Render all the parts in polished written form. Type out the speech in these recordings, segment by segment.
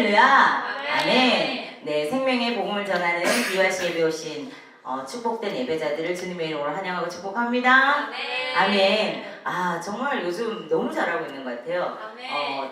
할렐루야. 아멘. 네, 생명의 복음을 전하는 비와시 예배 오신 축복된 예배자들을 주님의 이름으로 환영하고 축복합니다. 아멘. 아, 정말 요즘 너무 잘하고 있는 것 같아요.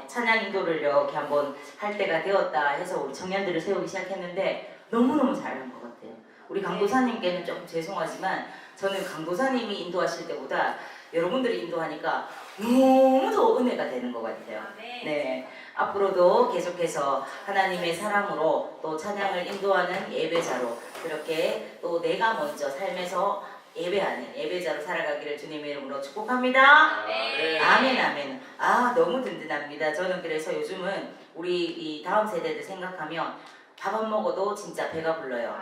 찬양 인도를 이렇게 한번 할 때가 되었다 해서 우리 청년들을 세우기 시작했는데 너무너무 잘한 것 같아요. 우리 강도사님께는 조금 죄송하지만 저는 강도사님이 인도하실 때보다 여러분들이 인도하니까 너무 더 은혜가 되는 것 같아요. 네, 앞으로도 계속해서 하나님의 사람으로 또 찬양을 인도하는 예배자로 그렇게 또 내가 먼저 삶에서 예배하는 예배자로 살아가기를 주님의 이름으로 축복합니다. 아멘 아멘. 아, 너무 든든합니다. 저는 그래서 요즘은 우리 이 다음 세대들 생각하면 밥 안 먹어도 진짜 배가 불러요.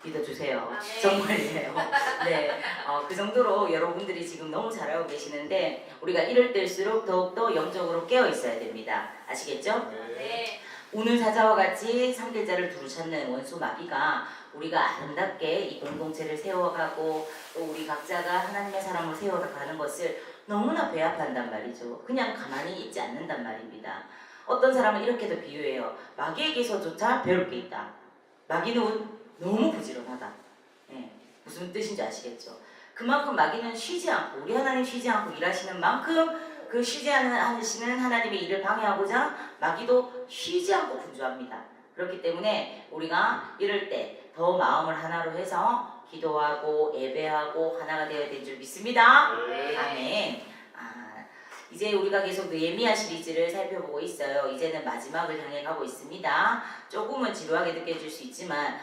믿어주세요. 정말이에요. 네, 그 정도로 여러분들이 지금 너무 잘하고 계시는데 우리가 이럴 때일수록 더욱더 영적으로 깨어 있어야 됩니다. 아시겠죠? 네. 우는 사자와 같이 상대자를 두루 찾는 원수 마귀가 우리가 아름답게 이 공동체를 세워가고 또 우리 각자가 하나님의 사람을 세워가는 것을 너무나 배합한단 말이죠. 그냥 가만히 있지 않는단 말입니다. 어떤 사람은 이렇게도 비유해요. 마귀에게서조차 배울 게 있다. 마귀는 너무 부지런하다. 네, 무슨 뜻인지 아시겠죠? 그만큼 마귀는 쉬지 않고 우리 하나님 쉬지 않고 일하시는 만큼 그 쉬지 않으시는 하나님의 일을 방해하고자 마귀도 쉬지 않고 분주합니다. 그렇기 때문에 우리가 이럴 때 더 마음을 하나로 해서 기도하고 예배하고 하나가 되어야 될 줄 믿습니다. 아멘. 이제 우리가 계속 느헤미야 시리즈를 살펴보고 있어요. 이제는 마지막을 향해 가고 있습니다. 조금은 지루하게 느껴질 수 있지만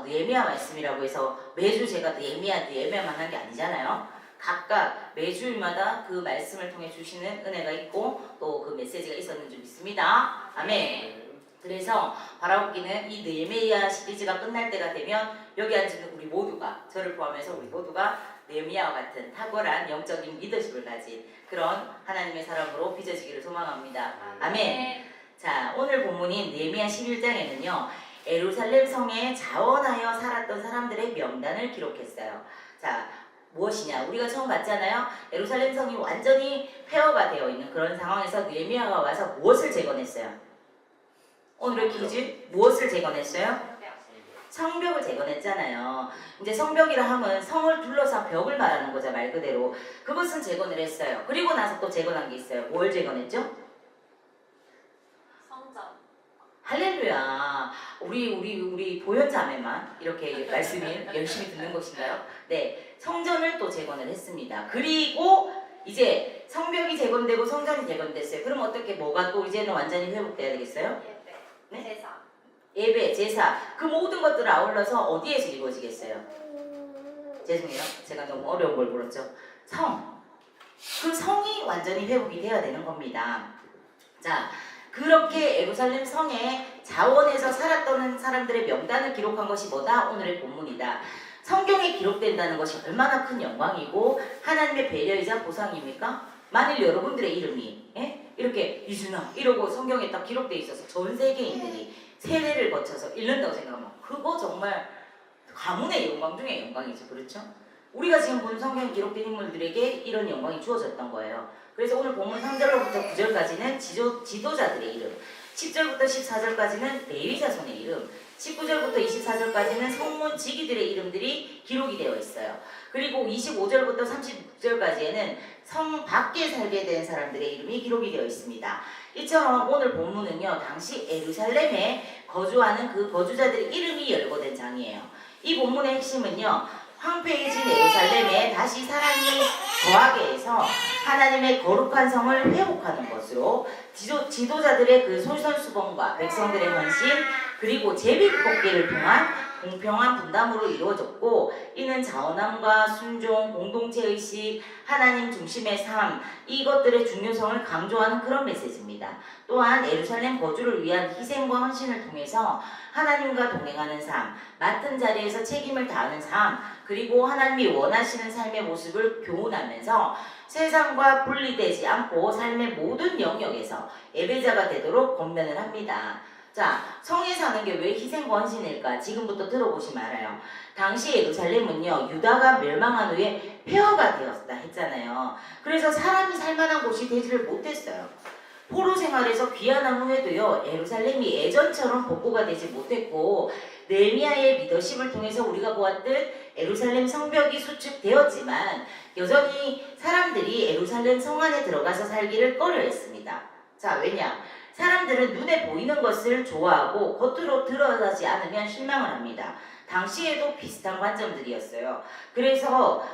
느헤미야 말씀이라고 해서 매주 제가 느헤미야만 한 게 아니잖아요. 각각 매주마다 그 말씀을 통해 주시는 은혜가 있고 또 그 메시지가 있었는 줄 믿습니다. 아멘. 그래서 바라옵기는 이 느헤미야 시리즈가 끝날 때가 되면 여기 앉은 우리 모두가, 저를 포함해서 우리 모두가 느헤미야와 같은 탁월한 영적인 리더십을 가진 그런 하나님의 사람으로 빚어지기를 소망합니다. 아멘. 자, 오늘 본문인 느헤미야 11장에는요 예루살렘 성에 자원하여 살았던 사람들의 명단을 기록했어요. 자, 무엇이냐? 우리가 처음 봤잖아요. 예루살렘 성이 완전히 폐허가 되어 있는 그런 상황에서 느헤미야가 와서 무엇을 재건했어요? 오늘의 퀴즈, 무엇을 재건했어요? 성벽을 재건했잖아요. 이제 성벽이라 하면 성을 둘러싼 벽을 말하는 거죠, 말 그대로. 그것은 재건을 했어요. 그리고 나서 또 재건한 게 있어요. 뭘 재건했죠? 성전. 할렐루야. 우리 보현자매만 이렇게 말씀이 열심히 듣는 것인가요? 네, 성전을 또 재건을 했습니다. 그리고 이제 성벽이 재건되고 성전이 재건됐어요. 그럼 어떻게 뭐가 또 이제는 완전히 회복돼야 되겠어요? 예배. 네? 제사. 예배, 제사, 그 모든 것들을 아울러서 어디에서 이루어지겠어요? 죄송해요. 제가 너무 어려운 걸 물었죠. 성. 그 성이 완전히 회복이 되어야 되는 겁니다. 자, 그렇게 예루살렘 성에 자원해서 살았던 사람들의 명단을 기록한 것이 뭐다? 오늘의 본문이다. 성경에 기록된다는 것이 얼마나 큰 영광이고 하나님의 배려이자 보상입니까? 만일 여러분들의 이름이 이렇게 이준아 이러고 성경에 딱 기록되어 있어서 전 세계인들이 세대를 거쳐서 읽는다고 생각하면 그거 정말 가문의 영광 중에 영광이죠. 그렇죠? 우리가 지금 본 성경에 기록된 인물들에게 이런 영광이 주어졌던 거예요. 그래서 오늘 본문 3절로부터 9절까지는 지도자들의 이름, 10절부터 14절까지는 레위 자손의 이름, 19절부터 24절까지는 성문 지기들의 이름들이 기록이 되어 있어요. 그리고 25절부터 36절까지에는 성 밖에 살게 된 사람들의 이름이 기록이 되어 있습니다. 이처럼 오늘 본문은요 당시 예루살렘에 거주하는 그 거주자들의 이름이 열거된 장이에요. 이 본문의 핵심은요 황폐해진 예루살렘에 다시 사람이 거하게 해서 하나님의 거룩한 성을 회복하는 것으로 지도자들의 그 솔선수범과 백성들의 헌신 그리고 제비뽑기를 통한 공평한 분담으로 이루어졌고 이는 자원함과 순종, 공동체의식, 하나님 중심의 삶 이것들의 중요성을 강조하는 그런 메시지입니다. 또한 예루살렘 거주를 위한 희생과 헌신을 통해서 하나님과 동행하는 삶, 맡은 자리에서 책임을 다하는 삶 그리고 하나님이 원하시는 삶의 모습을 교훈하면서 세상과 분리되지 않고 삶의 모든 영역에서 예배자가 되도록 권면을 합니다. 자, 성에 사는 게 왜 희생과 헌신일까? 지금부터 들어보시면 알아요. 당시 예루살렘은요 유다가 멸망한 후에 폐허가 되었다 했잖아요. 그래서 사람이 살만한 곳이 되지를 못했어요. 포로 생활에서 귀환한 후에도요, 예루살렘이 예전처럼 복구가 되지 못했고, 느헤미야의 리더십을 통해서 우리가 보았듯 예루살렘 성벽이 수축되었지만 여전히 사람들이 예루살렘 성 안에 들어가서 살기를 꺼려했습니다. 자, 왜냐? 사람들은 눈에 보이는 것을 좋아하고 겉으로 드러나지 않으면 실망을 합니다. 당시에도 비슷한 관점들이었어요. 그래서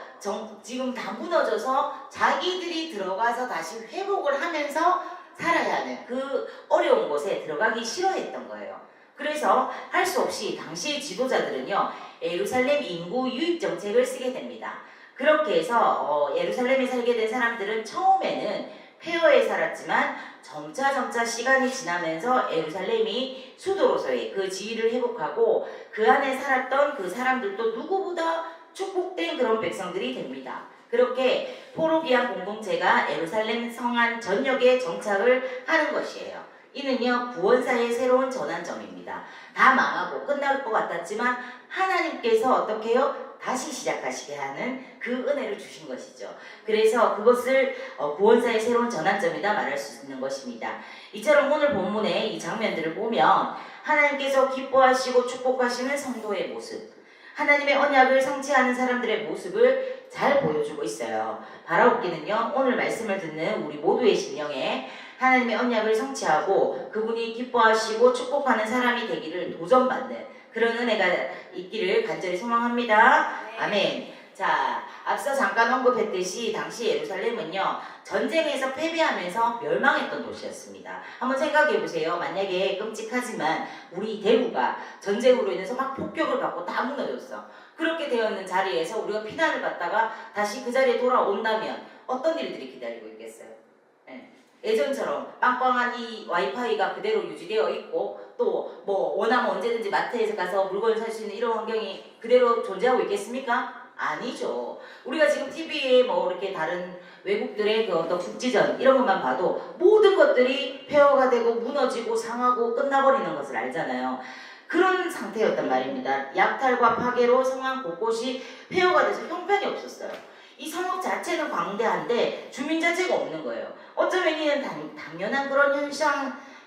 지금 다 무너져서 자기들이 들어가서 다시 회복을 하면서 살아야 하는 그 어려운 곳에 들어가기 싫어했던 거예요. 그래서 할 수 없이 당시의 지도자들은요, 예루살렘 인구 유입 정책을 쓰게 됩니다. 그렇게 해서 예루살렘에 살게 된 사람들은 처음에는 폐허에 살았지만 점차 시간이 지나면서 예루살렘이 수도로서의 그 지위를 회복하고 그 안에 살았던 그 사람들도 누구보다 축복된 그런 백성들이 됩니다. 그렇게 포로기한 공동체가 예루살렘 성안 전역에 정착을 하는 것이에요. 이는요, 구원사의 새로운 전환점입니다. 다 망하고 끝날 것 같았지만 하나님께서 어떻게 해요? 다시 시작하시게 하는 그 은혜를 주신 것이죠. 그래서 그것을 구원사의 새로운 전환점이다 말할 수 있는 것입니다. 이처럼 오늘 본문의 이 장면들을 보면 하나님께서 기뻐하시고 축복하시는 성도의 모습, 하나님의 언약을 성취하는 사람들의 모습을 잘 보여주고 있어요. 바라옵기는요, 오늘 말씀을 듣는 우리 모두의 심령에 하나님의 언약을 성취하고 그분이 기뻐하시고 축복하는 사람이 되기를 도전받는 그런 은혜가 있기를 간절히 소망합니다. 아멘. 자, 앞서 잠깐 언급했듯이 당시 예루살렘은요, 전쟁에서 패배하면서 멸망했던 도시였습니다. 한번 생각해 보세요. 만약에 끔찍하지만 우리 대구가 전쟁으로 인해서 막 폭격을 받고 다 무너졌어. 그렇게 되었는 자리에서 우리가 피난을 받다가 다시 그 자리에 돌아온다면 어떤 일들이 기다리고 있겠어요? 네. 예전처럼 빵빵한 이 와이파이가 그대로 유지되어 있고 또 뭐 원하면 언제든지 마트에서 가서 물건을 살 수 있는 이런 환경이 그대로 존재하고 있겠습니까? 아니죠. 우리가 지금 TV에 뭐 이렇게 다른 외국들의 그 어떤 국지전 이런 것만 봐도 모든 것들이 폐허가 되고 무너지고 상하고 끝나버리는 것을 알잖아요. 그런 상태였단 말입니다. 약탈과 파괴로 성안 곳곳이 폐허가 돼서 형편이 없었어요. 이 성읍 자체는 광대한데 주민 자체가 없는 거예요. 어쩌면 이는 당연한 그런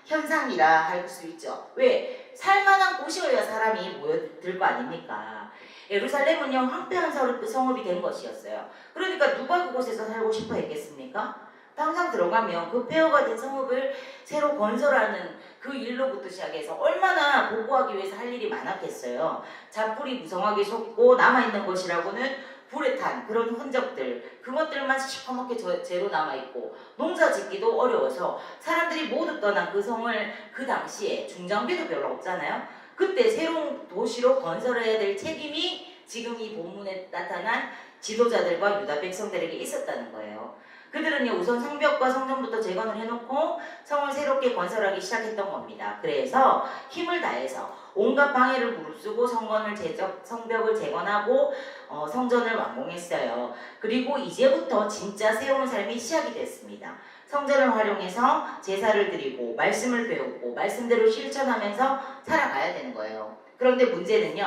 현상이라 할 수 있죠. 왜? 살만한 곳이어야 사람이 모여들 거 아닙니까? 예루살렘은요, 황폐한 성읍이 된 것이었어요. 그러니까 누가 그곳에서 살고 싶어 했겠습니까? 당장 들어가면 그 폐허가 된 성읍을 새로 건설하는 그 일로부터 시작해서 얼마나 보고하기 위해서 할 일이 많았겠어요. 잔불이 무성하게 솟고 남아있는 것이라고는 불에 탄 그런 흔적들, 그것들만 시커멓게 재로 남아있고 농사 짓기도 어려워서 사람들이 모두 떠난 그 성을 그 당시에 중장비도 별로 없잖아요. 그때 새로운 도시로 건설해야 될 책임이 지금 이 본문에 나타난 지도자들과 유다 백성들에게 있었다는 거예요. 그들은요, 우선 성벽과 성전부터 재건을 해놓고 성을 새롭게 건설하기 시작했던 겁니다. 그래서 힘을 다해서 온갖 방해를 무릅쓰고 성벽을 재건하고 성전을 완공했어요. 그리고 이제부터 진짜 새로운 삶이 시작이 됐습니다. 성전을 활용해서 제사를 드리고 말씀을 배우고 말씀대로 실천하면서 살아가야 되는 거예요. 그런데 문제는요,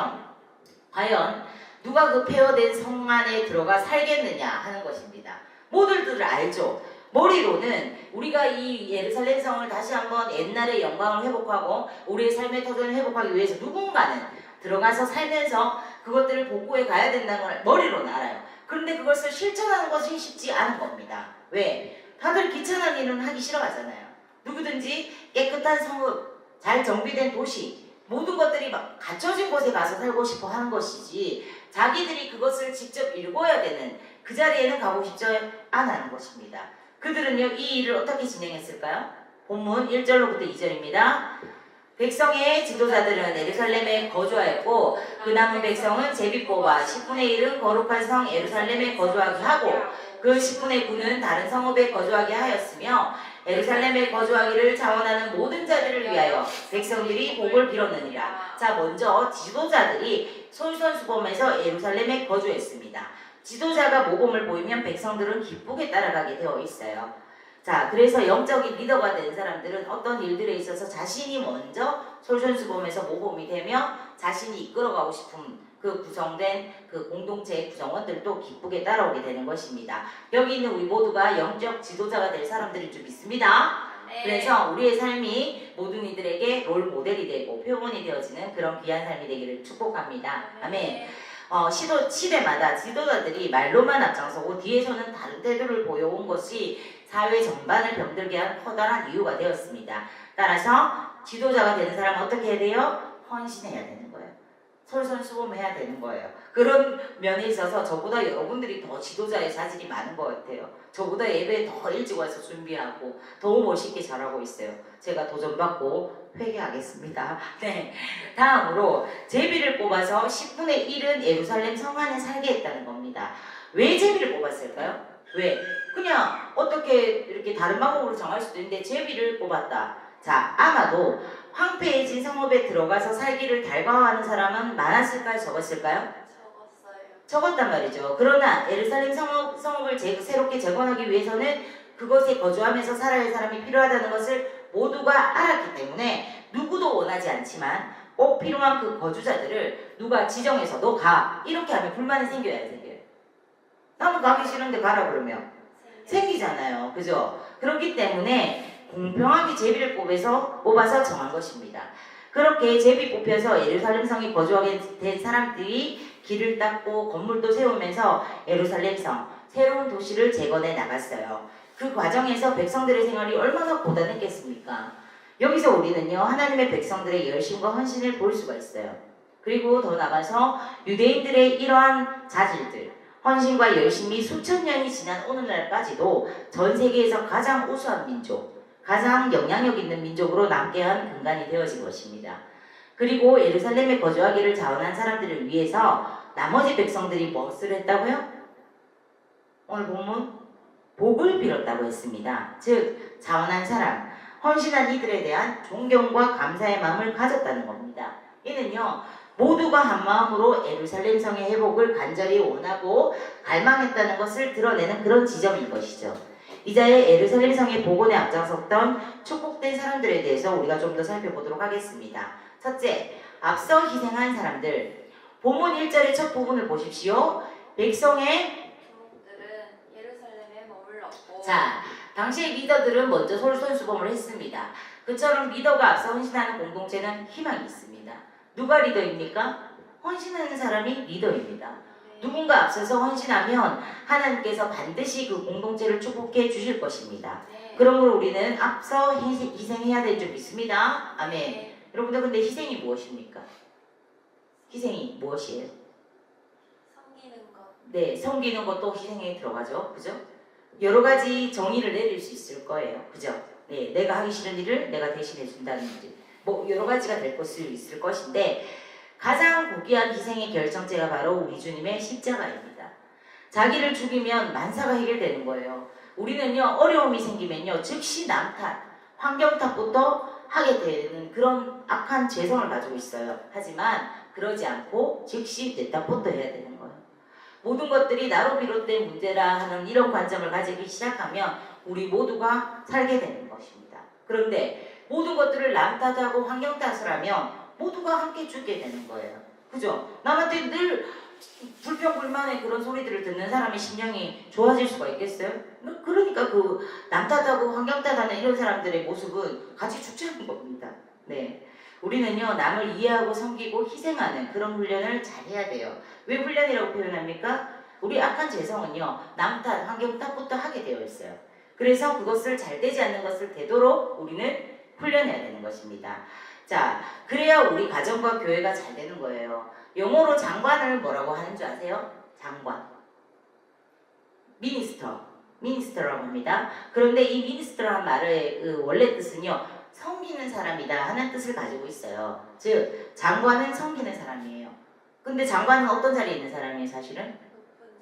과연 누가 그 폐허된 성 안에 들어가 살겠느냐 하는 것입니다. 모두들 알죠. 머리로는 우리가 이 예루살렘 성을 다시 한번 옛날의 영광을 회복하고 우리의 삶의 터전을 회복하기 위해서 누군가는 들어가서 살면서 그것들을 복구해 가야 된다는 걸 머리로는 알아요. 그런데 그것을 실천하는 것이 쉽지 않은 겁니다. 왜? 다들 귀찮은 일은 하기 싫어하잖아요. 누구든지 깨끗한 성읍, 잘 정비된 도시, 모든 것들이 막 갖춰진 곳에 가서 살고 싶어 하는 것이지 자기들이 그것을 직접 읽어야 되는 그 자리에는 가고 싶지 않은 것입니다. 그들은요, 이 일을 어떻게 진행했을까요? 본문 1절로부터 2절입니다. 백성의 지도자들은 예루살렘에 거주하였고 그 남은 백성은 제비 뽑아 10분의 1은 거룩한 성 예루살렘에 거주하게 하고 그 10분의 9는 다른 성읍에 거주하게 하였으며 예루살렘에 거주하기를 자원하는 모든 자들을 위하여 백성들이 복을 빌었느니라. 자, 먼저 지도자들이 솔선수범해서 예루살렘에 거주했습니다. 지도자가 모범을 보이면 백성들은 기쁘게 따라가게 되어 있어요. 자, 그래서 영적인 리더가 된 사람들은 어떤 일들에 있어서 자신이 먼저 솔선수범해서 모범이 되며 자신이 이끌어가고 싶은 그 구성된 그 공동체의 구성원들도 기쁘게 따라오게 되는 것입니다. 여기 있는 우리 모두가 영적 지도자가 될 사람들인 줄 믿습니다. 네. 그래서 우리의 삶이 모든 이들에게 롤 모델이 되고 표본이 되어지는 그런 귀한 삶이 되기를 축복합니다. 아멘. 시대마다 지도자들이 말로만 앞장서고 뒤에서는 다른 태도를 보여온 것이 사회 전반을 병들게 한 커다란 이유가 되었습니다. 따라서 지도자가 되는 사람은 어떻게 해야 돼요? 헌신해야 되는 거예요. 솔선수범해야 되는 거예요. 그런 면에 있어서 저보다 여러분들이 더 지도자의 자질이 많은 것 같아요. 저보다 예배에 더 일찍 와서 준비하고 더 멋있게 잘하고 있어요. 제가 도전받고 회개하겠습니다. 네. 다음으로 제비를 뽑아서 10분의 1은 예루살렘 성 안에 살게 했다는 겁니다. 왜 제비를 뽑았을까요? 왜? 그냥 어떻게 이렇게 다른 방법으로 정할 수도 있는데 제비를 뽑았다. 자, 아마도 황폐해진 성읍에 들어가서 살기를 달가워하는 사람은 많았을까요? 적었을까요? 적었단 말이죠. 그러나 예루살렘 성읍을 새롭게 재건하기 위해서는 그것에 거주하면서 살아야 할 사람이 필요하다는 것을 모두가 알았기 때문에 누구도 원하지 않지만 꼭 필요한 그 거주자들을 누가 지정해서 너 가. 이렇게 하면 불만이 생겨야 생겨요. 나는 가기 싫은데 가라 그러면 생기잖아요. 그죠? 그렇기 때문에 공평하게 제비를 뽑아서 정한 것입니다. 그렇게 제비 뽑혀서 예루살렘 성에 거주하게 된 사람들이 길을 닦고 건물도 세우면서 예루살렘 성, 새로운 도시를 재건해 나갔어요. 그 과정에서 백성들의 생활이 얼마나 고단했겠습니까? 여기서 우리는요, 하나님의 백성들의 열심과 헌신을 볼 수가 있어요. 그리고 더 나가서 유대인들의 이러한 자질들, 헌신과 열심이 수천 년이 지난 오늘날까지도 전 세계에서 가장 우수한 민족, 가장 영향력 있는 민족으로 남게 한 근간이 되어진 것입니다. 그리고 예루살렘에 거주하기를 자원한 사람들을 위해서 나머지 백성들이 무엇을 했다고요? 오늘 본문 복을 빌었다고 했습니다. 즉 자원한 사람, 헌신한 이들에 대한 존경과 감사의 마음을 가졌다는 겁니다. 이는요 모두가 한 마음으로 예루살렘 성의 회복을 간절히 원하고 갈망했다는 것을 드러내는 그런 지점인 것이죠. 이자의 예루살렘 성의 복원에 앞장섰던 축복된 사람들에 대해서 우리가 좀 더 살펴보도록 하겠습니다. 첫째, 앞서 희생한 사람들. 본문 1절의 첫 부분을 보십시오. 백성의 종들은 예루살렘에 머물렀고. 자, 당시의 리더들은 먼저 솔선수범을 했습니다. 그처럼 리더가 앞서 헌신하는 공동체는 희망이 있습니다. 누가 리더입니까? 헌신하는 사람이 리더입니다. 누군가 앞서서 헌신하면 하나님께서 반드시 그 공동체를 축복해 주실 것입니다. 그러므로 우리는 앞서 희생해야 될 줄 믿습니다. 아멘. 여러분들 근데 희생이 무엇입니까? 희생이 무엇이에요? 섬기는 것. 네, 섬기는 것도 희생에 들어가죠. 그죠? 여러 가지 정의를 내릴 수 있을 거예요. 그죠? 네, 내가 하기 싫은 일을 내가 대신해 준다든지 뭐 여러 가지가 될 수 있을 것인데 가장 고귀한 희생의 결정체가 바로 우리 주님의 십자가입니다. 자기를 죽이면 만사가 해결되는 거예요. 우리는요 어려움이 생기면요 즉시 남탓, 환경탓부터 하게 되는 그런 악한 죄성을 가지고 있어요. 하지만 그러지 않고 즉시 내 탓부터 해야 되는 거예요. 모든 것들이 나로 비롯된 문제라 하는 이런 관점을 가지기 시작하면 우리 모두가 살게 되는 것입니다. 그런데 모든 것들을 남 탓하고 환경 탓을 하면 모두가 함께 죽게 되는 거예요. 그죠? 남한테 늘 불평불만의 그런 소리들을 듣는 사람의 심령이 좋아질 수가 있겠어요? 그러니까 그 남 탓하고 환경 탓하는 이런 사람들의 모습은 같이 죽자는 겁니다. 네, 우리는요 남을 이해하고 섬기고 희생하는 그런 훈련을 잘 해야 돼요. 왜 훈련이라고 표현합니까? 우리 악한 죄성은요 남 탓, 환경 탓부터 하게 되어 있어요. 그래서 그것을 잘 되지 않는 것을 되도록 우리는 훈련해야 되는 것입니다. 자, 그래야 우리 가정과 교회가 잘 되는 거예요. 영어로 장관을 뭐라고 하는 줄 아세요? 장관. 미니스터라고 합니다. 그런데 이 미니스터라는 말의 그 원래 뜻은요, 섬기는 사람이다 하는 뜻을 가지고 있어요. 즉, 장관은 섬기는 사람이에요. 근데 장관은 어떤 자리에 있는 사람이에요, 사실은?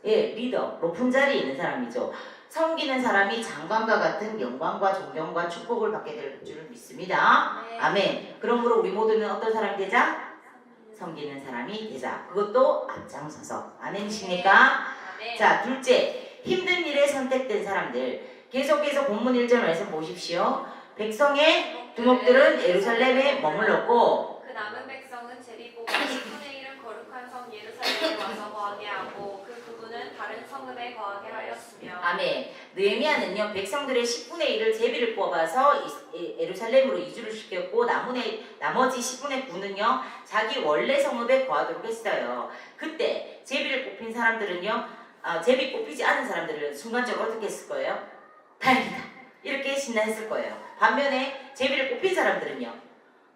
예, 리더, 높은 자리에 있는 사람이죠. 섬기는 사람이 장관과 같은 영광과 존경과 축복을 받게 될 줄 믿습니다. 네. 아멘. 그러므로 우리 모두는 어떤 사람이 되자? 섬기는 사람이 되자. 그것도 앞장서서. 아멘이십니까? 네. 자, 둘째, 힘든 일에 선택된 사람들. 계속해서 본문 1절 말씀 보십시오. 백성의 두목들은 예루살렘에 머물렀고 그 남은 백성은 제비 뽑아 10분의 1은 거룩한 성 예루살렘에 와서 거하게 하고 그 부분은 느헤미야는 다른 성읍에 거하게 하였으며 아멘. 느헤미야는요 백성들의 10분의 1을 제비를 뽑아서 예루살렘으로 이주를 시켰고 나머지 10분의 9는요 자기 원래 성읍에 거하도록 했어요. 그때 제비를 뽑힌 사람들은요 제비 뽑히지 않은 사람들은 순간적으로 어떻게 했을 거예요? 다행이다 이렇게 신나했을 거예요. 반면에 제비를 뽑힌 사람들은요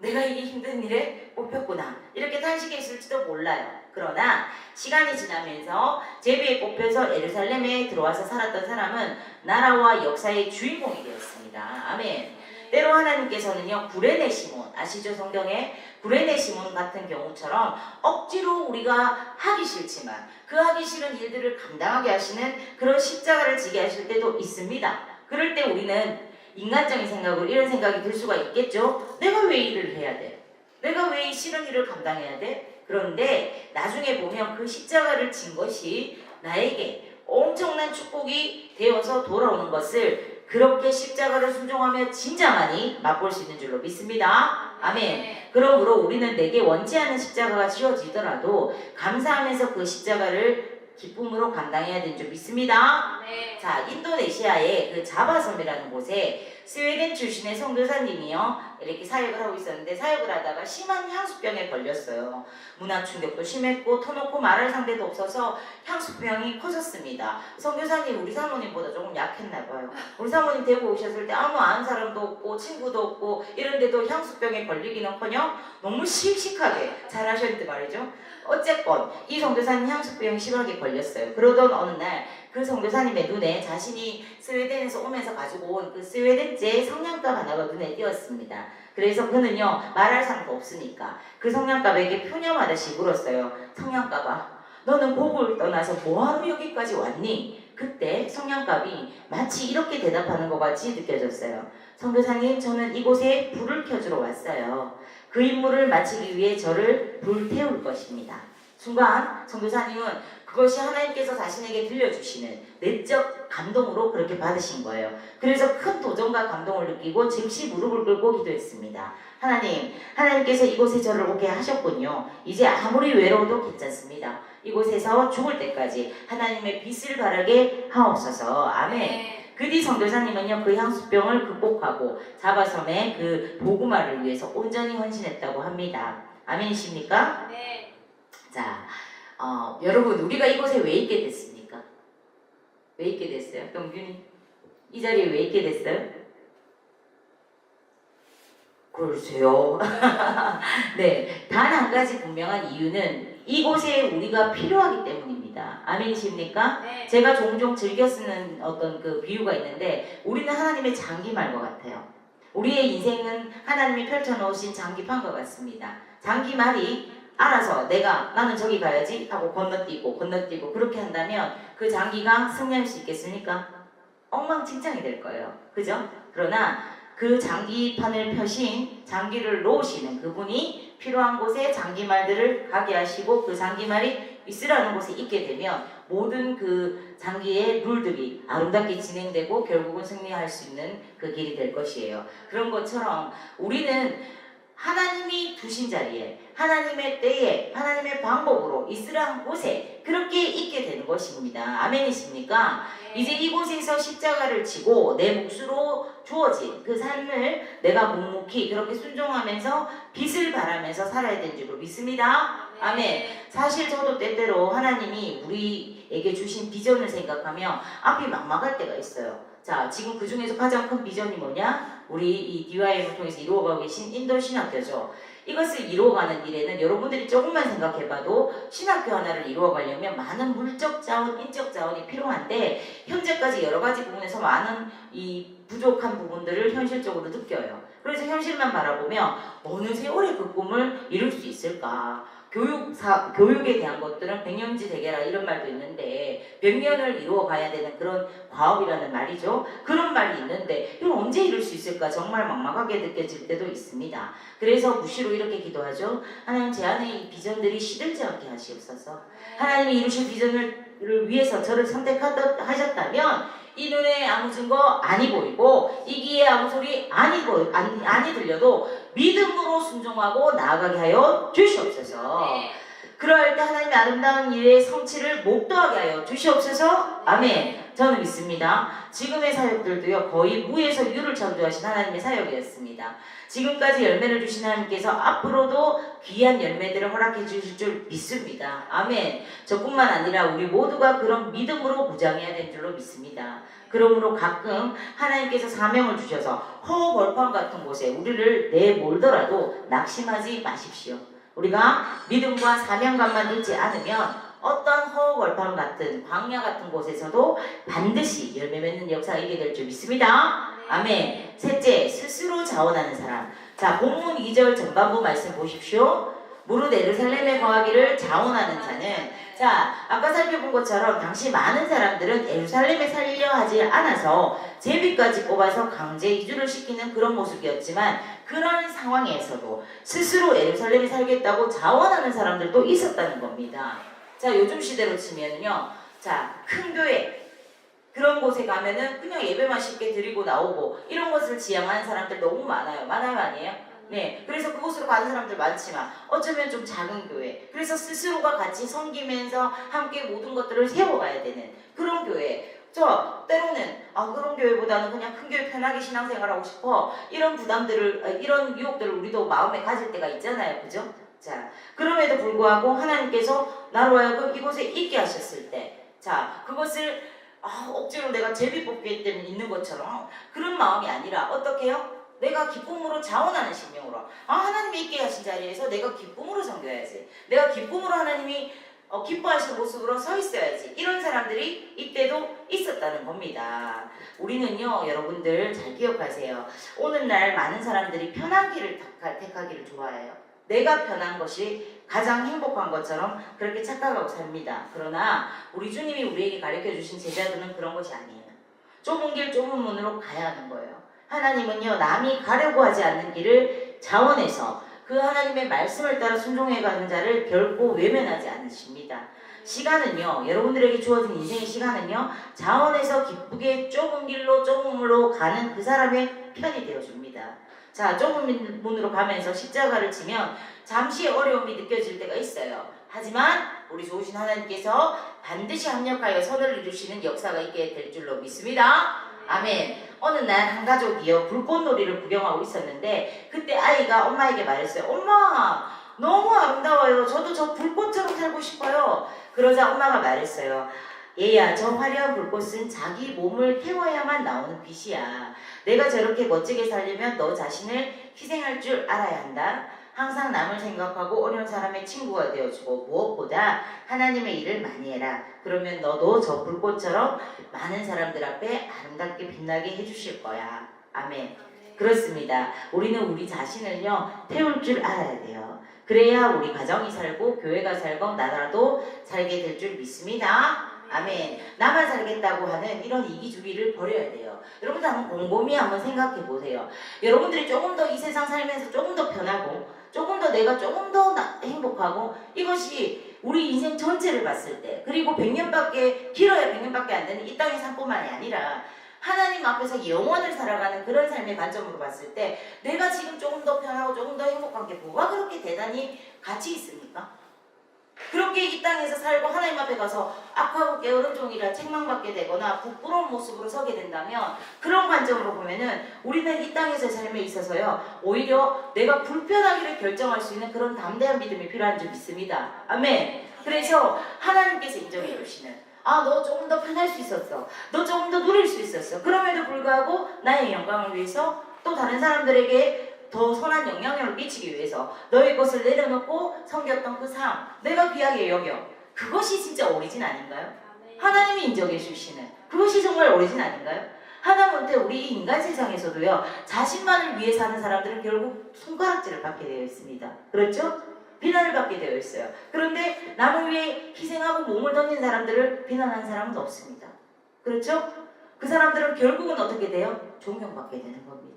내가 이 힘든 일에 뽑혔구나 이렇게 탄식했을지도 몰라요. 그러나 시간이 지나면서 제비에 뽑혀서 예루살렘에 들어와서 살았던 사람은 나라와 역사의 주인공이 되었습니다. 아멘. 때로 하나님께서는요 구레네 시몬 아시죠? 성경에 구레네 시몬 같은 경우처럼 억지로 우리가 하기 싫지만 그 하기 싫은 일들을 감당하게 하시는 그런 십자가를 지게 하실 때도 있습니다. 그럴 때 우리는 인간적인 생각으로 이런 생각이 들 수가 있겠죠. 내가 왜 일을 해야 돼? 내가 왜 이 싫은 일을 감당해야 돼? 그런데 나중에 보면 그 십자가를 진 것이 나에게 엄청난 축복이 되어서 돌아오는 것을 그렇게 십자가를 순종하며 진짜만이 맛볼 수 있는 줄로 믿습니다. 아멘. 그러므로 우리는 내게 원치 않은 십자가가 지어지더라도 감사하면서 그 십자가를 기쁨으로 감당해야 되는 줄 믿습니다. 네. 자, 인도네시아의 그 자바섬이라는 곳에 스웨덴 출신의 선교사님이요 이렇게 사역을 하고 있었는데 사역을 하다가 심한 향수병에 걸렸어요. 문화 충격도 심했고 터놓고 말할 상대도 없어서 향수병이 커졌습니다. 선교사님 우리 사모님보다 조금 약했나 봐요. 우리 사모님 대구 오셨을 때 아무 아는 사람도 없고 친구도 없고 이런데도 향수병에 걸리기는커녕 너무 씩씩하게 잘하셨는데 말이죠. 어쨌건 이 선교사님 향수병이 심하게 걸렸어요. 그러던 어느 날 그 선교사님의 눈에 자신이 스웨덴에서 오면서 가지고 온 그 스웨덴제 성냥갑 하나가 눈에 띄었습니다. 그래서 그는요 말할 사람도 없으니까 그 성냥갑에게 표념하듯이 물었어요. 성냥갑아 너는 고국을 떠나서 뭐하러 여기까지 왔니? 그때 성냥갑이 마치 이렇게 대답하는 것 같이 느껴졌어요. 선교사님 저는 이곳에 불을 켜주러 왔어요. 그 임무를 마치기 위해 저를 불태울 것입니다. 순간 선교사님은 그것이 하나님께서 자신에게 들려주시는 내적 감동으로 그렇게 받으신 거예요. 그래서 큰 도전과 감동을 느끼고 즉시 무릎을 꿇고 기도했습니다. 하나님께서 이곳에 저를 오게 하셨군요. 이제 아무리 외로워도 괜찮습니다. 이곳에서 죽을 때까지 하나님의 빛을 바라게 하옵소서. 아멘. 네. 그 뒤 선교사님은요 그 향수병을 극복하고 자바섬의 그 복음화를 위해서 온전히 헌신했다고 합니다. 아멘이십니까? 네. 자, 여러분 우리가 이곳에 왜 있게 됐습니까? 왜 있게 됐어요? 경균이 이 자리에 왜 있게 됐어요? 글쎄요. 네, 단 한 가지 분명한 이유는 이곳에 우리가 필요하기 때문입니다. 아멘이십니까? 네. 제가 종종 즐겨 쓰는 어떤 그 비유가 있는데 우리는 하나님의 장기말과 같아요. 우리의 인생은 하나님이 펼쳐놓으신 장기판과 같습니다. 장기말이 알아서 나는 저기 가야지 하고 건너뛰고 그렇게 한다면 그 장기가 승리할 수 있겠습니까? 엉망진창이 될 거예요. 그죠? 그러나 그 장기판을 펴신 장기를 놓으시는 그분이 필요한 곳에 장기말들을 가게 하시고 그 장기말이 있으라는 곳에 있게 되면 모든 그 장기의 룰들이 아름답게 진행되고 결국은 승리할 수 있는 그 길이 될 것이에요. 그런 것처럼 우리는 하나님이 두신 자리에 하나님의 때에 하나님의 방법으로 있으라는 곳에 그렇게 있게 되는 것입니다. 아멘이십니까? 네. 이제 이곳에서 십자가를 지고 내 몫으로 주어진 그 삶을 내가 묵묵히 그렇게 순종하면서 빛을 발하면서 살아야 되는 줄로 믿습니다. 네. 아멘. 사실 저도 때때로 하나님이 우리에게 주신 비전을 생각하며 앞이 막막할 때가 있어요. 자, 지금 그 중에서 가장 큰 비전이 뭐냐? 우리 이 DYM을 통해서 이루어가고 계신 인도 신학교죠. 이것을 이루어가는 일에는 여러분들이 조금만 생각해봐도 신학교 하나를 이루어가려면 많은 물적 자원, 인적 자원이 필요한데 현재까지 여러 가지 부분에서 많은 이 부족한 부분들을 현실적으로 느껴요. 그래서 현실만 바라보면 어느 세월에 그 꿈을 이룰 수 있을까? 교육에 대한 것들은 백년지 대계라 이런 말도 있는데 100년을 이루어 가야 되는 그런 과업이라는 말이죠. 그런 말이 있는데 이걸 언제 이룰 수 있을까 정말 막막하게 느껴질 때도 있습니다. 그래서 무시로 이렇게 기도하죠. 하나님 제 안에 이 비전들이 시들지 않게 하시옵소서. 하나님이 이루실 비전을 위해서 저를 선택하셨다면 이 눈에 아무 증거 아니 보이고 이 귀에 아무 소리 아니 들려도 믿음으로 순종하고 나아가게 하여 주시옵소서. 네. 그러할 때 하나님의 아름다운 일의 성취를 목도하게 하여 주시옵소서. 아멘. 저는 믿습니다. 지금의 사역들도요, 거의 무에서 유를 창조하신 하나님의 사역이었습니다. 지금까지 열매를 주신 하나님께서 앞으로도 귀한 열매들을 허락해 주실 줄 믿습니다. 아멘. 저뿐만 아니라 우리 모두가 그런 믿음으로 무장해야 될 줄로 믿습니다. 그러므로 가끔 하나님께서 사명을 주셔서 허벌판 같은 곳에 우리를 내몰더라도 낙심하지 마십시오. 우리가 믿음과 사명감만 잃지 않으면 어떤 허벌판 같은 광야 같은 곳에서도 반드시 열매 맺는 역사가 있게 될 줄 믿습니다. 아멘. 셋째, 스스로 자원하는 사람. 자, 본문 2절 전반부 말씀 보십시오. 무릇 예루살렘에 거하기를 자원하는 자는, 자, 아까 살펴본 것처럼 당시 많은 사람들은 예루살렘에 살려 하지 않아서 제비까지 뽑아서 강제 이주를 시키는 그런 모습이었지만, 그런 상황에서도 스스로 예루살렘에 살겠다고 자원하는 사람들도 있었다는 겁니다. 자, 요즘 시대로 치면은요, 자, 큰 교회 그런 곳에 가면은 그냥 예배만 쉽게 드리고 나오고 이런 것을 지향하는 사람들 너무 많아요. 많아요, 아니에요? 네, 그래서 그곳으로 가는 사람들 많지만 어쩌면 좀 작은 교회, 그래서 스스로가 같이 섬기면서 함께 모든 것들을 세워가야 되는 그런 교회. 저 때로는 그런 교회보다는 그냥 큰 교회 편하게 신앙생활하고 싶어, 이런 부담들을, 이런 유혹들을 우리도 마음에 가질 때가 있잖아요, 그죠? 자, 그럼에도 불구하고 하나님께서 나로 하여금 이곳에 있게 하셨을 때, 자, 그것을 억지로 내가 제비 뽑기 때문에 있는 것처럼 그런 마음이 아니라 어떻게 해요? 내가 기쁨으로 자원하는 심령으로, 하나님이 있게 하신 자리에서 내가 기쁨으로 섬겨야지, 내가 기쁨으로 하나님이 기뻐하시는 모습으로 서 있어야지, 이런 사람들이 이때도 있었다는 겁니다. 우리는요, 여러분들 잘 기억하세요. 오늘날 많은 사람들이 편한 길을 택하기를 좋아해요. 내가 편한 것이 가장 행복한 것처럼 그렇게 착각하고 삽니다. 그러나 우리 주님이 우리에게 가르쳐 주신 제자들은 그런 것이 아니에요. 좁은 길 좁은 문으로 가야 하는 거예요. 하나님은요, 남이 가려고 하지 않는 길을 자원해서 그 하나님의 말씀을 따라 순종해 가는 자를 결코 외면하지 않으십니다. 시간은요, 여러분들에게 주어진 인생의 시간은요, 자원해서 기쁘게 좁은 길로 좁은 문으로 가는 그 사람의 편이 되어줍니다. 자, 좁은 문으로 가면서 십자가를 지면 잠시 어려움이 느껴질 때가 있어요. 하지만 우리 좋으신 하나님께서 반드시 합력하여 선을 이루시는 역사가 있게 될 줄로 믿습니다. 아멘. 어느 날 한 가족이요, 불꽃놀이를 구경하고 있었는데 그때 아이가 엄마에게 말했어요. 엄마, 너무 아름다워요. 저도 저 불꽃처럼 살고 싶어요. 그러자 엄마가 말했어요. 얘야, 저 화려한 불꽃은 자기 몸을 태워야만 나오는 빛이야. 내가 저렇게 멋지게 살려면 너 자신을 희생할 줄 알아야 한다. 항상 남을 생각하고 어려운 사람의 친구가 되어주고 무엇보다 하나님의 일을 많이 해라. 그러면 너도 저 불꽃처럼 많은 사람들 앞에 아름답게 빛나게 해주실 거야. 아멘. 그렇습니다. 우리는 우리 자신을요, 태울 줄 알아야 돼요. 그래야 우리 가정이 살고 교회가 살고 나라도 살게 될 줄 믿습니다. 아멘. 나만 살겠다고 하는 이런 이기주의를 버려야 돼요. 여러분들 한번 곰곰이 한번 생각해 보세요. 여러분들이 조금 더 이 세상 살면서 조금 더 편하고 조금 더 내가 조금 더 행복하고, 이것이 우리 인생 전체를 봤을 때, 그리고 100년밖에 길어야 100년밖에 안 되는 이 땅의 삶뿐만이 아니라 하나님 앞에서 영원을 살아가는 그런 삶의 관점으로 봤을 때 내가 지금 조금 더 편하고 조금 더 행복한 게 뭐가 그렇게 대단히 가치 있습니까? 그렇게 이 땅에서 살고 하나님 앞에 가서 악하고 게으른 종이라 책망받게 되거나 부끄러운 모습으로 서게 된다면, 그런 관점으로 보면은 우리는 이 땅에서의 삶에 있어서요, 오히려 내가 불편하기를 결정할 수 있는 그런 담대한 믿음이 필요한 줄 믿습니다. 아멘. 그래서 하나님께서 인정해 주시는, 너 조금 더 편할 수 있었어, 너 조금 더 누릴 수 있었어, 그럼에도 불구하고 나의 영광을 위해서 또 다른 사람들에게 더 선한 영향력을 끼치기 위해서 너의 것을 내려놓고 섬겼던 그 삶, 내가 귀하게 여겨. 그것이 진짜 오리진 아닌가요? 하나님이 인정해 주시는 그것이 정말 오리진 아닌가요? 하다못해 우리 인간 세상에서도요, 자신만을 위해 사는 사람들은 결국 손가락질을 받게 되어 있습니다. 그렇죠? 비난을 받게 되어 있어요. 그런데 남을 위해 희생하고 몸을 던진 사람들을 비난하는 사람은 없습니다. 그렇죠? 그 사람들은 결국은 어떻게 돼요? 존경받게 되는 겁니다.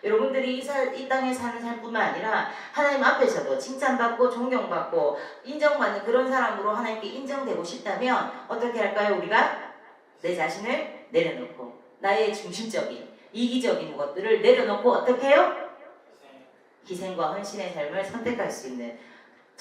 여러분들이 이 땅에 사는 삶뿐만 아니라 하나님 앞에서도 칭찬받고 존경받고 인정받는 그런 사람으로 하나님께 인정되고 싶다면 어떻게 할까요? 우리가 내 자신을 내려놓고 나의 중심적인 이기적인 것들을 내려놓고 어떻게 해요? 희생과 헌신의 삶을 선택할 수 있는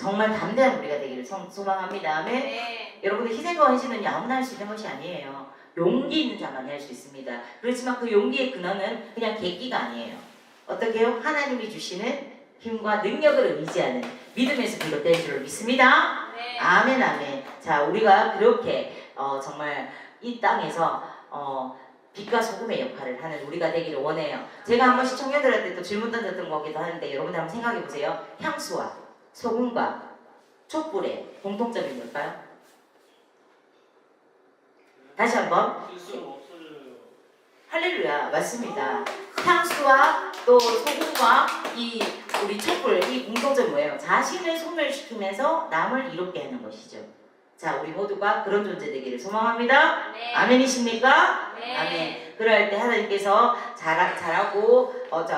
정말 담대한 우리가 되기를 소망합니다. 아멘. 네. 여러분들 희생과 헌신은요 아무나 할 수 있는 것이 아니에요. 용기 있는 자만이 할 수 있습니다. 그렇지만 그 용기의 근원은 그냥 계기가 아니에요. 어떻게 해요? 하나님이 주시는 힘과 능력을 의지하는 믿음에서 비롯된 줄을 믿습니다. 네. 아멘 아멘. 자 우리가 그렇게 정말 이 땅에서 빛과 소금의 역할을 하는 우리가 되기를 원해요. 제가 한 번씩 청년들한테 또 질문 던졌던 거기도 하는데 여러분들 한번 생각해 보세요. 향수와 소금과 촛불의 공통점이 뭘까요? 다시 한번. 할렐루야 맞습니다. 향수와 또 소금과 이 우리 촛불 이 공통점이 뭐예요? 자신을 소멸시키면서 남을 이롭게 하는 것이죠. 자 우리 모두가 그런 존재 되기를 소망합니다. 네. 아멘이십니까? 네. 아멘. 그럴 때 하나님께서 잘하고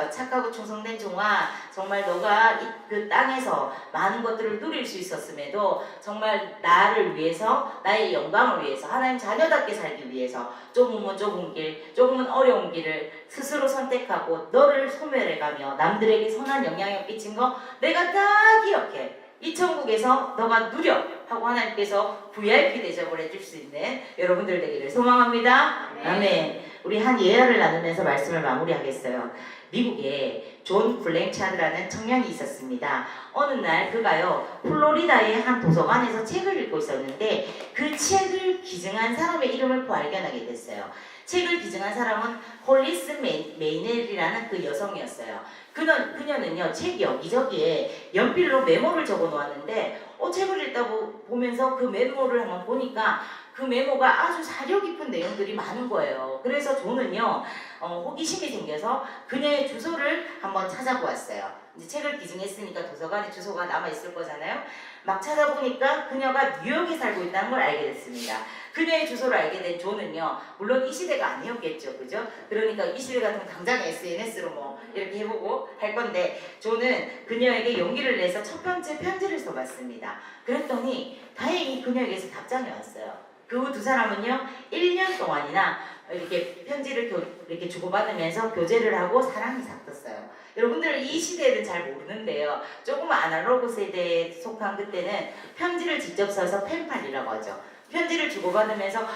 착하고 충성된 종아 정말 너가 그 땅에서 많은 것들을 누릴 수 있었음에도 정말 나를 위해서 나의 영광을 위해서 하나님 자녀답게 살기 위해서 조금은 좁은 길 조금은 어려운 길을 스스로 선택하고 너를 소멸해가며 남들에게 선한 영향을 끼친 거 내가 다 기억해. 이 천국에서 너가 누려 하고 하나님께서 VIP 대접을 해줄 수 있는 여러분들 되기를 소망합니다. 네. 아멘. 우리 한 예화를 나누면서 말씀을 마무리하겠어요. 미국에 존 블랭차드라는 청년이 있었습니다. 어느 날 그가요 플로리다의 한 도서관에서 책을 읽고 있었는데 그 책을 기증한 사람의 이름을 발견하게 됐어요. 책을 기증한 사람은 홀리스 메이넬이라는 그 여성이었어요. 그녀는요 책 여기저기에 연필로 메모를 적어 놓았는데 책을 읽다 보면서 그 메모를 한번 보니까 그 메모가 아주 사려 깊은 내용들이 많은 거예요. 그래서 존은요 호기심이 생겨서 그녀의 주소를 한번 찾아보았어요. 이제 책을 기증했으니까 도서관에 주소가 남아있을 거잖아요. 막 찾아보니까 그녀가 뉴욕에 살고 있다는 걸 알게 됐습니다. 그녀의 주소를 알게 된 존은요 물론 이 시대가 아니었겠죠, 그죠? 그러니까 이 시대 같으면 당장 SNS로 뭐 이렇게 해보고 할 건데 존은 그녀에게 용기를 내서 첫 번째 편지를 써봤습니다. 그랬더니 다행히 그녀에게서 답장이 왔어요. 그 두 사람은요 1년 동안이나 이렇게 편지를 이렇게 주고받으면서 교제를 하고 사랑이 싹텄어요. 여러분들 이 시대는 잘 모르는데요. 조금 아날로그 세대에 속한 그때는 편지를 직접 써서 펜팔이라고 하죠. 편지를 주고받으면서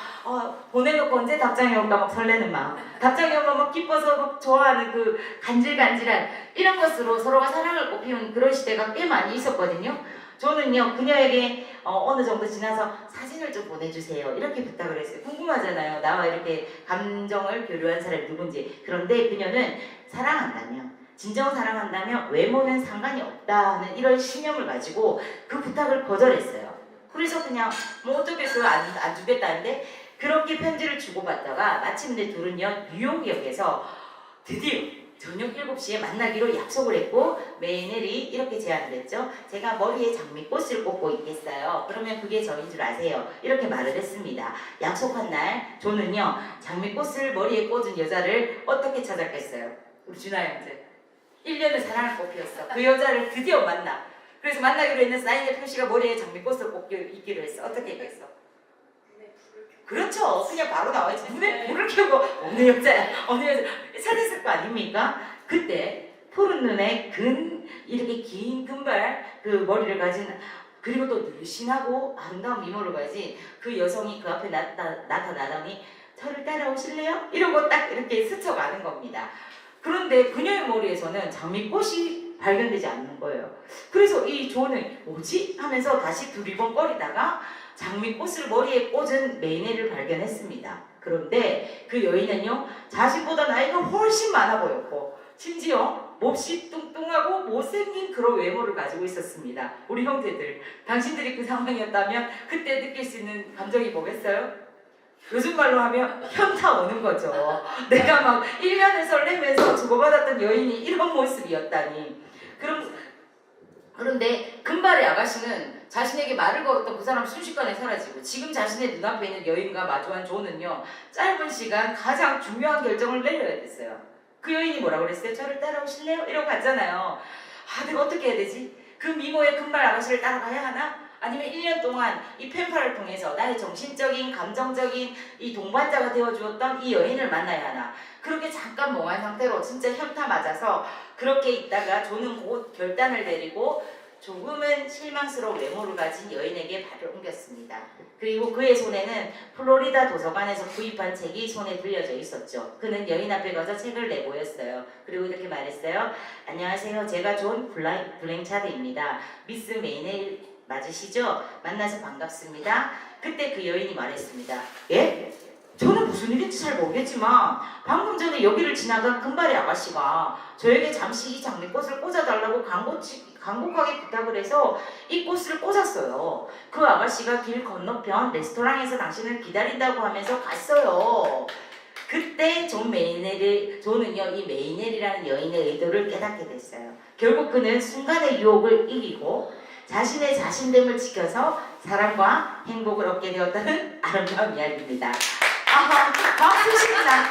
보내놓고 언제 답장이 올까 막 설레는 마음, 답장이 오면 막 기뻐서 막 좋아하는 그 간질간질한 이런 것으로 서로가 사랑을 꽃피운 그런 시대가 꽤 많이 있었거든요. 저는요 그녀에게 어느 정도 지나서 사진을 좀 보내주세요 이렇게 부탁을 했어요. 궁금하잖아요. 나와 이렇게 감정을 교류한 사람이 누군지. 그런데 그녀는 사랑한다면 진정 사랑한다면 외모는 상관이 없다는 이런 신념을 가지고 그 부탁을 거절했어요. 그래서 그냥 뭐 어쩌겠어요 안 주겠다는데 그렇게 편지를 주고받다가 마침내 둘은요 뉴욕역에서 드디어 저녁 7시에 만나기로 약속을 했고 메이넬이 이렇게 제안을 했죠. 제가 머리에 장미꽃을 꽂고 있겠어요. 그러면 그게 저인 줄 아세요. 이렇게 말을 했습니다. 약속한 날 존은요 장미꽃을 머리에 꽂은 여자를 어떻게 찾았겠어요? 우리 준하 형제 1년을 사랑을 꽃피웠어. 그 여자를 드디어 만나. 그래서 만나기로 했는 사인의 표시가 머리에 장미꽃을 꽂고 있기로 했어. 어떻게 했겠어? 그렇죠. 그냥 바로 나와있지. 눈에 불을 켜고 어느 여자야 어느 여자 찾았을 거 아닙니까? 그때 푸른 눈에 이렇게 긴 금발 그 머리를 가진 그리고 또 늘씬하고 아름다운 미모를 가진 그 여성이 그 앞에 나타나더니 저를 따라오실래요? 이러고 딱 이렇게 스쳐가는 겁니다. 그런데 그녀의 머리에서는 장미꽃이 발견되지 않는 거예요. 그래서 이 존은 뭐지? 하면서 다시 두리번거리다가 장미꽃을 머리에 꽂은 메이넬을 발견했습니다. 그런데 그 여인은요 자신보다 나이가 훨씬 많아 보였고 심지어 몹시 뚱뚱하고 못생긴 그런 외모를 가지고 있었습니다. 우리 형제들 당신들이 그 상황이었다면 그때 느낄 수 있는 감정이 뭐겠어요? 요즘 말로 하면 현타 오는 거죠. 내가 막 1년을 설레면서 주고받았던 여인이 이런 모습이었다니. 그런데 금발의 아가씨는 자신에게 말을 걸었던 그 사람 순식간에 사라지고 지금 자신의 눈앞에 있는 여인과 마주한 존은요 짧은 시간 가장 중요한 결정을 내려야 됐어요. 그 여인이 뭐라고 그랬어요? 저를 따라오실래요? 이러고 갔잖아요. 내가 어떻게 해야 되지? 그 미모의 금발 아가씨를 따라가야 하나? 아니면 1년 동안 이 펜팔을 통해서 나의 정신적인 감정적인 이 동반자가 되어주었던 이 여인을 만나야 하나? 그렇게 잠깐 멍한 상태로 진짜 현타 맞아서 그렇게 있다가 존은 곧 결단을 내리고 조금은 실망스러운 외모를 가진 여인에게 발을 옮겼습니다. 그리고 그의 손에는 플로리다 도서관에서 구입한 책이 손에 들려져 있었죠. 그는 여인 앞에 가서 책을 내보였어요. 그리고 이렇게 말했어요. 안녕하세요. 제가 존 블랭차드입니다. 미스 메이넬 맞으시죠? 만나서 반갑습니다. 그때 그 여인이 말했습니다. 예? 저는 무슨 일인지 잘 모르겠지만 방금 전에 여기를 지나간 금발의 아가씨가 저에게 잠시 이 장미꽃을 꽂아달라고 간곡하게 부탁을 해서 이 꽃을 꽂았어요. 그 아가씨가 길 건너편 레스토랑에서 당신을 기다린다고 하면서 갔어요. 그때 저는요 이 메이넬이라는 여인의 의도를 깨닫게 됐어요. 결국 그는 순간의 유혹을 이기고 자신의 자신됨을 지켜서 사랑과 행복을 얻게 되었다는 아름다운 이야기입니다. 아하, 박수십니다.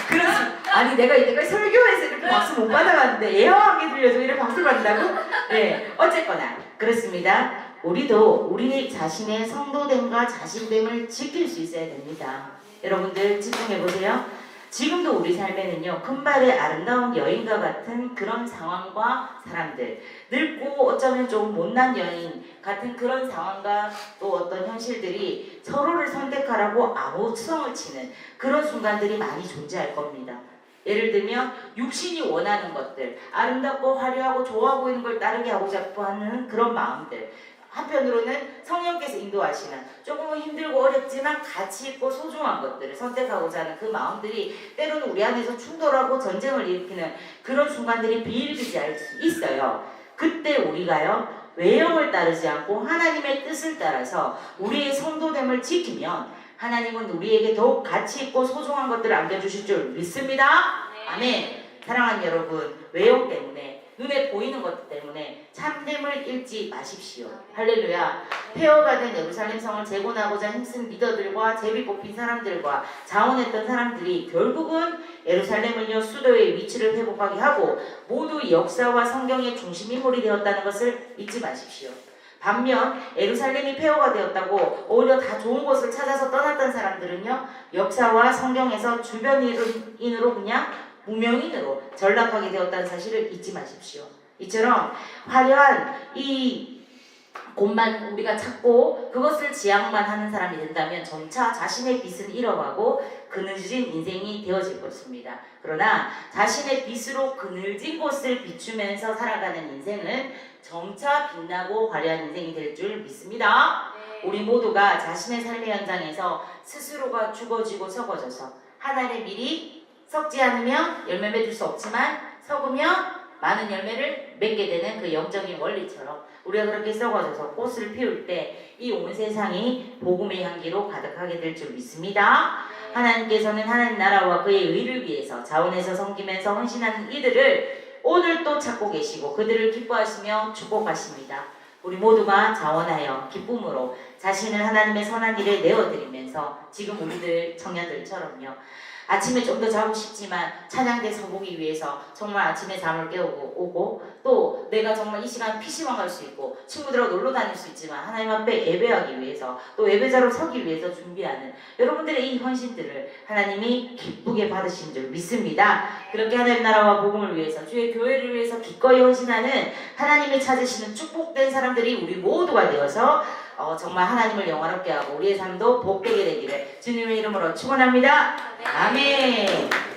그렇습니다. 아니 내가 이때까지 설교에서 이렇게 박수 못 받아봤는데 애화하게 들려서 이렇게 박수를 받는다고? 네, 어쨌거나 그렇습니다. 우리도 우리 자신의 성도됨과 자신됨을 지킬 수 있어야 됩니다. 여러분들 집중해보세요. 지금도 우리 삶에는요 금발의 아름다운 여인과 같은 그런 상황과 사람들, 늙고 어쩌면 좀 못난 여인 같은 그런 상황과 또 어떤 현실들이 서로를 선택하라고 아우성을 치는 그런 순간들이 많이 존재할 겁니다. 예를 들면 육신이 원하는 것들, 아름답고 화려하고 좋아 보이는 걸 따르게 하고자 하는 그런 마음들, 한편으로는 성령께서 인도하시는 조금은 힘들고 어렵지만 가치 있고 소중한 것들을 선택하고자 하는 그 마음들이 때로는 우리 안에서 충돌하고 전쟁을 일으키는 그런 순간들이 비일비재할 수 있어요. 그때 우리가요 외형을 따르지 않고 하나님의 뜻을 따라서 우리의 성도됨을 지키면 하나님은 우리에게 더욱 가치 있고 소중한 것들을 안겨주실 줄 믿습니다. 아멘. 사랑하는 여러분, 외형 때문에 눈에 보이는 것 때문에 참됨을 잃지 마십시오. 할렐루야. 폐허가 된 예루살렘 성을 재건하고자 힘쓴 리더들과 제비 뽑힌 사람들과 자원했던 사람들이 결국은 예루살렘을요 수도의 위치를 회복하게 하고 모두 역사와 성경의 중심 인물이 되었다는 것을 잊지 마십시오. 반면 예루살렘이 폐허가 되었다고 오히려 다 좋은 곳을 찾아서 떠났던 사람들은요 역사와 성경에서 주변인으로 그냥 무명인으로 전락하게 되었다는 사실을 잊지 마십시오. 이처럼 화려한 이 곳만 우리가 찾고 그것을 지향만 하는 사람이 된다면 점차 자신의 빛은 잃어가고 그늘진 인생이 되어질 것입니다. 그러나 자신의 빛으로 그늘진 곳을 비추면서 살아가는 인생은 점차 빛나고 화려한 인생이 될 줄 믿습니다. 우리 모두가 자신의 삶의 현장에서 스스로가 죽어지고 썩어져서 하나님의 밀이 썩지 않으면 열매 맺을 수 없지만 썩으면 많은 열매를 맺게 되는 그 영적인 원리처럼 우리가 그렇게 썩어져서 꽃을 피울 때 이 온 세상이 복음의 향기로 가득하게 될 줄 믿습니다. 하나님께서는 하나님 나라와 그의 의를 위해서 자원해서 섬기면서 헌신하는 이들을 오늘 또 찾고 계시고 그들을 기뻐하시며 축복하십니다. 우리 모두가 자원하여 기쁨으로 자신을 하나님의 선한 일에 내어드리면서 지금 우리들 청년들처럼요 아침에 좀 더 자고 싶지만 찬양대 서보기 위해서 정말 아침에 잠을 깨우고 오고 또 내가 정말 이 시간 PC방 갈 수 있고 친구들하고 놀러 다닐 수 있지만 하나님 앞에 예배하기 위해서 또 예배자로 서기 위해서 준비하는 여러분들의 이 헌신들을 하나님이 기쁘게 받으신 줄 믿습니다. 그렇게 하나님 나라와 복음을 위해서 주의 교회를 위해서 기꺼이 헌신하는 하나님이 찾으시는 축복된 사람들이 우리 모두가 되어서 정말 하나님을 영화롭게 하고 우리의 삶도 복되게 되기를 주님의 이름으로 축원합니다. 아멘.